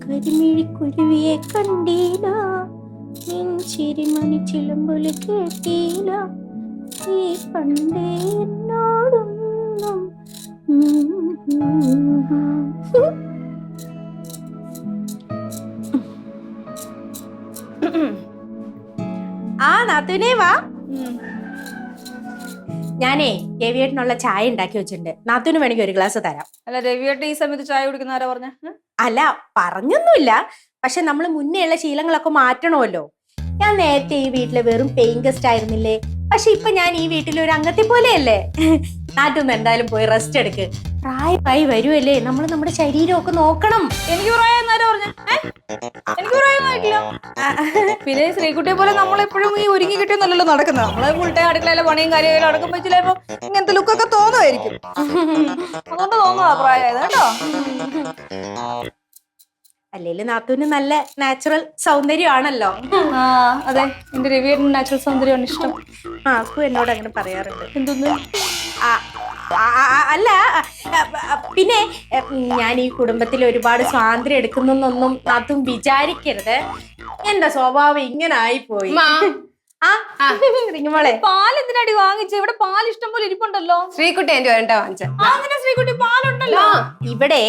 കരിമിഴിക്കുരുവിയെ കണ്ടീല, നെഞ്ചിരി മണിച്ചിലമ്പൊലി കേട്ടീല, ഈ പണ്ടേ എന്നോടൊന്നും. ആ നാത്തൂനേ വാ. ഞാനേ രവിയേട്ടനുള്ള ചായ ഉണ്ടാക്കി വെച്ചിട്ടുണ്ട്. നാത്തൂന് വേണമെങ്കിൽ ഒരു ഗ്ലാസ് തരാം. അല്ല, രവിയേട്ടൻ ഈ സമയത്ത് ചായ കുടിക്കുന്ന ആരാ പറഞ്ഞ? അല്ല, പറഞ്ഞൊന്നുമില്ല. പക്ഷെ നമ്മൾ മുന്നേ ഉള്ള ശീലങ്ങളൊക്കെ മാറ്റണമല്ലോ. ഞാൻ നേരത്തെ ഈ വീട്ടിലെ വെറും പെയിൻ ഗസ്റ്റ് ആയിരുന്നില്ലേ? പക്ഷെ ഇപ്പൊ ഞാൻ ഈ വീട്ടിലെ ഒരു അംഗത്തെ പോലെയല്ലേ? നാട്ടൊന്നും എന്തായാലും പോയി റെസ്റ്റ് എടുക്ക്. പ്രായമായി വരുമല്ലേ, നമ്മൾ നമ്മുടെ ശരീരമൊക്കെ നോക്കണം. എനിക്ക് പിന്നെ ശ്രീകുട്ടിയെ പോലെ നമ്മളെപ്പോഴും ഈ ഒരുങ്ങി കിട്ടിയെന്നല്ലോ നടക്കുന്നത്. നമ്മളെ ഫുൾട്ടൈം അടുക്കളയിലെ പണിയും കാര്യങ്ങളും നടക്കുമ്പോ ചിലപ്പോ ഇങ്ങനത്തെ ലുക്കൊക്കെ തോന്നുമായിരിക്കും. അതുകൊണ്ട് തോന്നുന്നതാ പ്രായമായത് കേട്ടോ. അല്ലേലും നാത്തൂന് നല്ല നാച്ചുറൽ സൗന്ദര്യമാണല്ലോ. ആ അതെ, എന്റെ രവിയേട്ടന് നാച്ചുറൽ സൗന്ദര്യമാണ് ഇഷ്ടം. ആക്കും എന്നോട് അങ്ങനെ പറയാറുണ്ട്. എന്തൊന്ന്? അല്ല, പിന്നെ ഞാൻ ഈ കുടുംബത്തിൽ ഒരുപാട് സ്വാതന്ത്ര്യം എടുക്കുന്നൊന്നും നാത്തും വിചാരിക്കരുത്. എന്റെ സ്വഭാവം ഇങ്ങനെ ആയിപ്പോയി. മോളെ, പാൽ എന്തിനാടി വാങ്ങിച്ച? ഇവിടെ പാൽ ഇഷ്ടം പോലെ ഇരിപ്പുണ്ടല്ലോ. ശ്രീകുട്ടി എന്റെ വേണ്ട വാങ്ങിച്ച. അങ്ങനെ ശ്രീകുട്ടി പാലുണ്ടല്ലോ. ഇവിടെ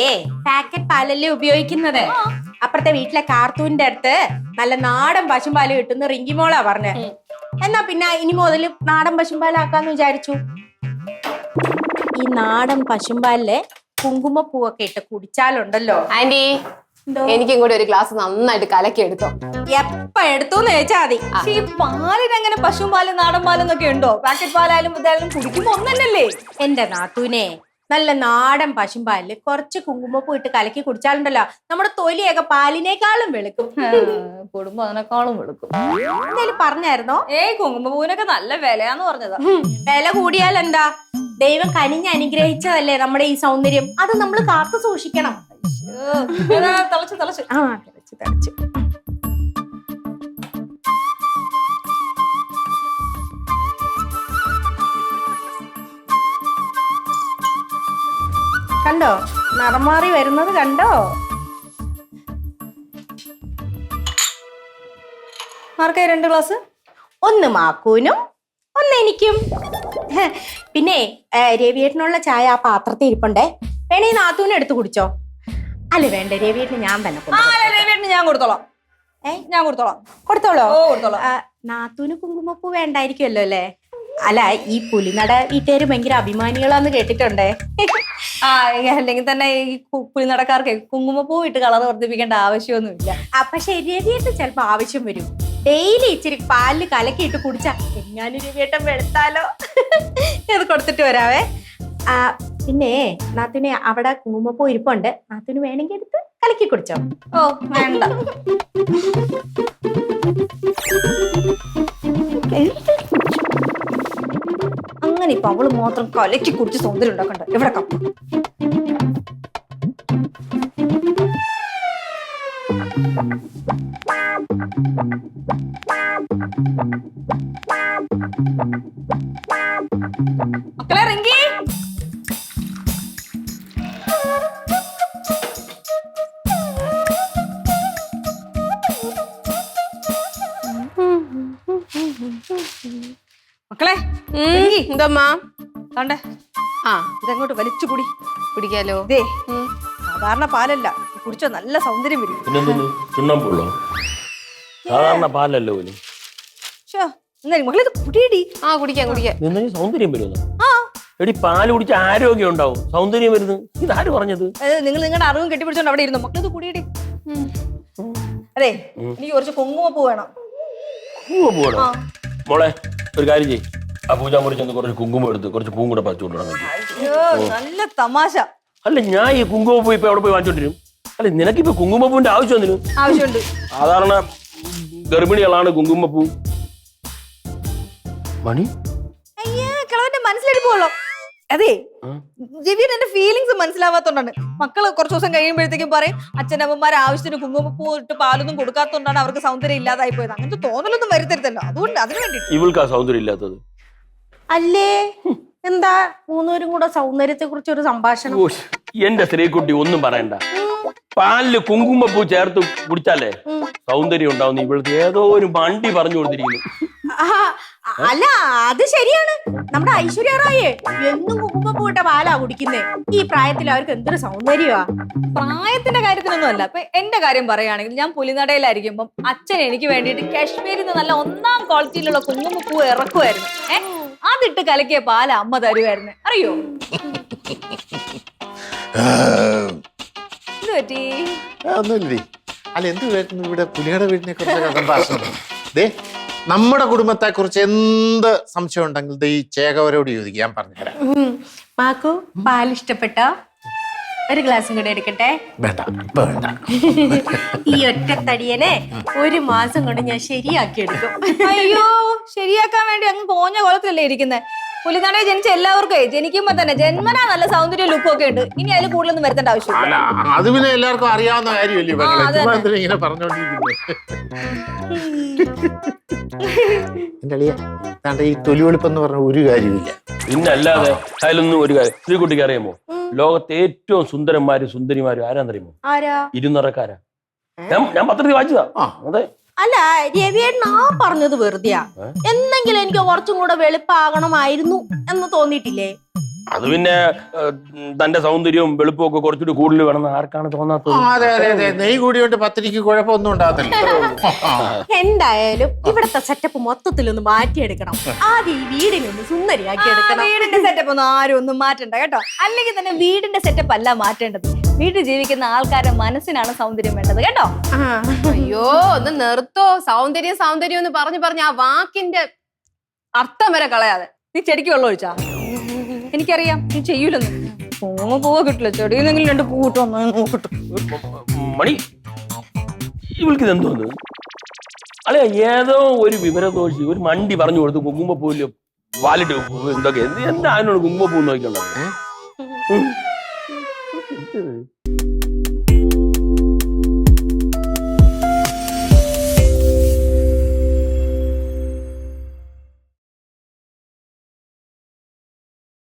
പാക്കറ്റ് പാലല്ലേ ഉപയോഗിക്കുന്നത്. അപ്പുറത്തെ വീട്ടിലെ കാർത്തൂന്റെ അടുത്ത് നല്ല നാടൻ പശുമ്പാല് കിട്ടുന്ന റിങ്കിമോളാ പറഞ്ഞ. എന്നാ പിന്നെ ഇനി മുതൽ നാടൻ പശുമ്പാലാക്കാന്ന് വിചാരിച്ചു. ഈ നാടൻ പശുമ്പാലില് കുങ്കുമപ്പൂവൊക്കെ ഇട്ട് കുടിച്ചാലുണ്ടല്ലോ. ആന്റി, എനിക്കും കൂടി ഒരു ഗ്ലാസ് നന്നായിട്ട് കലക്കി എടുത്തോ. എപ്പ എടുത്തോന്ന് ചോദിച്ചാ മതി. ഈ പാലിന് അങ്ങനെ പശുപാല് നാടൻ പാലെന്നൊക്കെ ഉണ്ടോ? പാക്കറ്റ് പാലായാലും ഇതായാലും കുടിക്കുമ്പോ ഒന്നല്ലേ? എന്റെ നാത്തൂനെ, നല്ല നാടൻ പശുമ്പാലില് കുറച്ച് കുങ്കുമപ്പൂ ഇട്ട് കലക്കി കുടിച്ചാലുണ്ടല്ലോ നമ്മുടെ തൊലിയൊക്കെ പാലിനേക്കാളും വെളുക്കും. കുടുംബം അതിനേക്കാളും വെളുക്കും. എന്തായാലും പറഞ്ഞായിരുന്നോ? കുങ്കുമപ്പൂവിനൊക്കെ നല്ല വിലയാന്ന് പറഞ്ഞതാ. വില കൂടിയാൽ എന്താ? ദൈവം കനിഞ്ഞ് അനുഗ്രഹിച്ചതല്ലേ നമ്മുടെ ഈ സൗന്ദര്യം. അത് നമ്മൾ കാത്തു സൂക്ഷിക്കണം. തിളച്ചു തിളച്ചു. ആ തിളച്ചു തിളച്ചു. കണ്ടോ നിറം മാറി വരുന്നത്? കണ്ടോ? ആർക്കായി 2 ഗ്ലാസ്? ഒന്ന് മാക്കൂനും ഒന്ന് എനിക്കും. പിന്നെ രവിയേട്ടനുള്ള ചായ ആ പാത്രത്തിൽ ഇരിപ്പുണ്ടേ. വേണേ നാത്തൂനെ എടുത്ത് കുടിച്ചോ. അല്ല വേണ്ട, രവിയേട്ടന് ഞാൻ തന്നെ രവിയേട്ടന് ഞാൻ കൊടുത്തോളാം. ഞാൻ കൊടുത്തോളാം. കൊടുത്തോളോ? ഓ കൊടുത്തോളാം. നാത്തൂന് കുങ്കുമപ്പൂ വേണ്ടായിരിക്കുമല്ലോ അല്ലേ? അല്ല, ഈ പുലിനട വീട്ടുകാര് ഭയങ്കര അഭിമാനികളാന്ന് കേട്ടിട്ടുണ്ടേ. അല്ലെങ്കിൽ തന്നെ ഈ പുലിനടക്കാർക്ക് കുങ്കുമപ്പൂ ഇട്ട് കളർ വർദ്ധിപ്പിക്കേണ്ട ആവശ്യമൊന്നുമില്ല. പക്ഷെ രവിയേട്ടൻ ചിലപ്പോ ആവശ്യം വരും. ഡെയിലി ഇച്ചിരി പാലില് കലക്കിയിട്ട് കുടിച്ചാ എങ്ങാനും രവിയേട്ടൻ വെളുത്താലോ. അത് കൊടുത്തിട്ട് വരാവേ. പിന്നെ നാത്തൂനെ അവിടെ കുങ്കുമപ്പൂ ഇരിപ്പുണ്ട്. നാത്തൂന് വേണമെങ്കിൽ എടുത്ത് കലക്കി കുടിച്ചോ. ഓ വേണ്ട. അങ്ങനെ ഇപ്പൊ അവള് മാത്രം കലക്കി കുടിച്ച് സൗന്ദര്യം ഉണ്ടാക്കണ്ട. എവിടെ കപ്പ? മക്കളെ റിങ്കി, മക്കളെ എന്തമ്മാ? കണ്ടേ, ഇതങ്ങോട്ട് വലിച്ചു കുടിക്കാലോ. ഇതേ സാധാരണ പാലല്ല, കുടിച്ചോ നല്ല സൗന്ദര്യം വരും. ചുണ്ണമ്പുള്ളോ? സാധാരണ പാലല്ലോ. മകളിത് കുടിയടി. കുടിക്കാം. സൗന്ദര്യം വരുന്നു. എടി, പാല് കുടിച്ച ആരോഗ്യം ഉണ്ടാവും, സൗന്ദര്യം വരുന്നു. ഇതാര് പറഞ്ഞത്? നിങ്ങൾ നിങ്ങളുടെ അറിവും കെട്ടിപ്പിടിച്ചോണ്ട് അവിടെ ഇരുന്നു. മക്കളിത് കുടിയടി. അതെ, എനിക്ക് കുറച്ച് കുങ്കുമപ്പൂ വേണം. മോളെ, ഒരു കാര്യം ചെയ്യ്. ആ പൂജാമുറി ചെന്ന് കുറച്ച് കുങ്കുമം എടുത്ത് കുറച്ച് പൂവും കൂടെ പറിച്ചുകൊണ്ടിരുന്നു. നല്ല തമാശ. അല്ല, ഞാൻ ഈ കുങ്കുമപ്പൂ ഇപ്പൊ എവിടെ പോയി വാങ്ങിച്ചോണ്ടിരും? അല്ല, നിനക്കിപ്പോ കുങ്കുമപ്പൂവിന്റെ ആവശ്യമുണ്ട്. സാധാരണ ഗർഭിണികളാണ് കുങ്കുമപ്പൂ. മണി കിളവന്റെ മനസ്സിലെടുപ്പോളോ? അതെ, രവിയൻ എന്റെ ഫീലിങ്സ് മനസ്സിലാവാത്തോണ്ടാണ്. മക്കള് കുറച്ചു ദിവസം കഴിയുമ്പോഴത്തേക്കും പറയും അച്ഛനമ്മമാരെ ആവശ്യത്തിന് കുങ്കുമപ്പൂ ഇട്ട് പാലൊന്നും കൊടുക്കാത്തോണ്ടാണ് അവർക്ക് സൗന്ദര്യം ഇല്ലാതായി പോയത്. അങ്ങനത്തെ തോന്നലൊന്നും വരുത്തരുതല്ലോ. അതുകൊണ്ട് അതിന് വേണ്ടി ഇവൾക്കാ സൗന്ദര്യം ഇല്ലാത്തത് അല്ലേ? എന്താ മൂന്നുപേരും കൂടെ സൗന്ദര്യത്തെ കുറിച്ച് ഒരു സംഭാഷണം? എന്റെ സ്ത്രീക്കുട്ടി ഒന്നും പറയണ്ട. പാലില് കുങ്കുമപ്പൂ ചേർത്ത് കുടിച്ചാലേ സൗന്ദര്യം ഉണ്ടാവുന്ന ഇവിടുത്തെ ഏതോ ഒരു മണ്ടി പറഞ്ഞു കൊടുത്തിരിക്കുന്നു. അല്ല അത് ശരിയാണ്. നമ്മുടെ ഐശ്വര്യ റായേ എന്നും കുങ്കുമപ്പൂ ഇട്ട പാലാ കുടിക്കുന്നേ. ഈ പ്രായത്തിൽ അവർക്ക് എന്തൊരു സൗന്ദര്യമാ. പ്രായത്തിന്റെ കാര്യത്തിനൊന്നും അല്ല. ഇപ്പൊ എന്റെ കാര്യം പറയുകയാണെങ്കിൽ ഞാൻ പുലിനടയിലായിരിക്കുമ്പം അച്ഛൻ എനിക്ക് വേണ്ടിയിട്ട് കാശ്മീരിൽ നിന്ന് നല്ല 1ാം ക്വാളിറ്റിയിലുള്ള കുങ്കുമപ്പൂ ഇറക്കുമായിരുന്നു. അതിട്ട് കലക്കിയ പാല അമ്മ തരുമായിരുന്നു. അറിയോ? ഇത് പറ്റി ഒന്നുമില്ലേ. അല്ല എന്ത് വരുന്നു ഇവിടെ പുലിയുടെ വീടിനെ കുറിച്ച് സംഭാഷണം? ദേ നമ്മുടെ കുടുംബത്തെ കുറിച്ച് എന്ത് സംശയം ഉണ്ടെങ്കിൽ ഈ ചേകവരോട് ചോദിക്കും, ഞാൻ പറഞ്ഞുതരാം. മാക്കു പാൽ ഇഷ്ടപ്പെട്ടോ? ഒരു ഗ്ലാസും കൂടെ എടുക്കട്ടെ? വേണ്ട, ഇപ്പൊ വേണ്ട. ഈ ഒറ്റത്തടിയനെ 1 മാസം കൊണ്ട് ഞാൻ ശരിയാക്കി എടുക്കും. അയ്യോ, ശരിയാക്കാൻ വേണ്ടി അങ്ങ് പോഞ്ഞ കുളത്തിലല്ലേ ഇരിക്കുന്നത്. പുലിനടയിൽ ജനിച്ച എല്ലാവർക്കും ജനിക്കുമ്പോ തന്നെ ജന്മനാ നല്ല സൗന്ദര്യ ലുക്കും ഒക്കെ ഉണ്ട്. ഇനി അതിൽ കൂടുതലൊന്നും വരുത്തേണ്ട ആവശ്യമില്ല. അല്ല അത് പിന്നെ എല്ലാവർക്കും അറിയാവുന്ന കാര്യമല്ലേ പെങ്ങളെ, ഇങ്ങനെ പറഞ്ഞോണ്ടിരിക്കുന്നത്. എന്റെ അളിയ താണ്ട ഈ തൊലിവെളുപ്പെന്ന് പറഞ്ഞ ഒരു കാര്യമില്ല. പിന്നെ അല്ലാതെ അതിലൊന്നും ഒരു കാര്യം ശ്രീകുട്ടിക്ക് അറിയാമോ? ലോകത്തെ ഏറ്റവും സുന്ദരന്മാരും സുന്ദരിമാരും ആരാന്നറിയുമോ? ആരാ? 200-കാരാ. ഞാൻ പത്രത്തിൽ വായിച്ചതാ. അതെ. അല്ല രവിയേട്ടൻ ആ പറഞ്ഞത് വെറുതെയാ. എന്തെങ്കിലും എനിക്ക് കുറച്ചും കൂടെ വെളുപ്പാകണമായിരുന്നു എന്ന് തോന്നിയിട്ടില്ലേ? അത് പിന്നെ തന്റെ സൗന്ദര്യവും വെളുപ്പും ഒക്കെ കുറച്ചുകൂടി കൂടുതൽ വേണമെന്ന് ആർക്കാണ് തോന്നാത്തത്? അതെ അതെ അതെ, നെയ് കൂടിയോണ്ട് പത്തിരിക്ക് കുഴപ്പമൊന്നും ഉണ്ടാകത്തില്ല. എന്തായാലും ഇവിടത്തെ സെറ്റപ്പ് മൊത്തത്തിലൊന്ന് മാറ്റിയെടുക്കണം. ആദ്യം ഈ വീടിനൊന്ന് സുന്ദരിയാക്കി എടുക്കണം. വീടിന്റെ സെറ്റപ്പ് ഒന്നും ആരും ഒന്നും മാറ്റണ്ട കേട്ടോ. അല്ലെങ്കിൽ തന്നെ വീടിന്റെ സെറ്റപ്പ് അല്ല മാറ്റേണ്ടത്. വീട്ടിൽ ജീവിക്കുന്ന ആൾക്കാരുടെ മനസ്സിനാണ് സൗന്ദര്യം വേണ്ടത് കേട്ടോ. അയ്യോ ഒന്ന് നിർത്തോ. സൗന്ദര്യം സൗന്ദര്യം എന്ന് പറഞ്ഞു ആ വാക്കിന്റെ അർത്ഥം വരെ കളയാതെ. നീ ചെടിക്ക് വെള്ളം ഒഴിച്ചാ? എനിക്കറിയാം നീ ചെയ്യൂലെന്ന്. പൂവ കിട്ടില്ല. ചെടിയിലെങ്കിലും 2 പൂ കിട്ടും നോക്കട്ടെ. മണി ഇവൾക്ക് ഇതെന്തോന്ന്? അല്ലെ ഏതോ ഒരു വിവരദോഷി ഒരു മണ്ടി പറഞ്ഞു കൊടുത്ത് കുങ്കുമപ്പൂല് വാലിട്ട് എന്തൊക്കെ എന്താ അതിനോട് കുങ്കുമപ്പൂ നോക്കിയുണ്ടോ?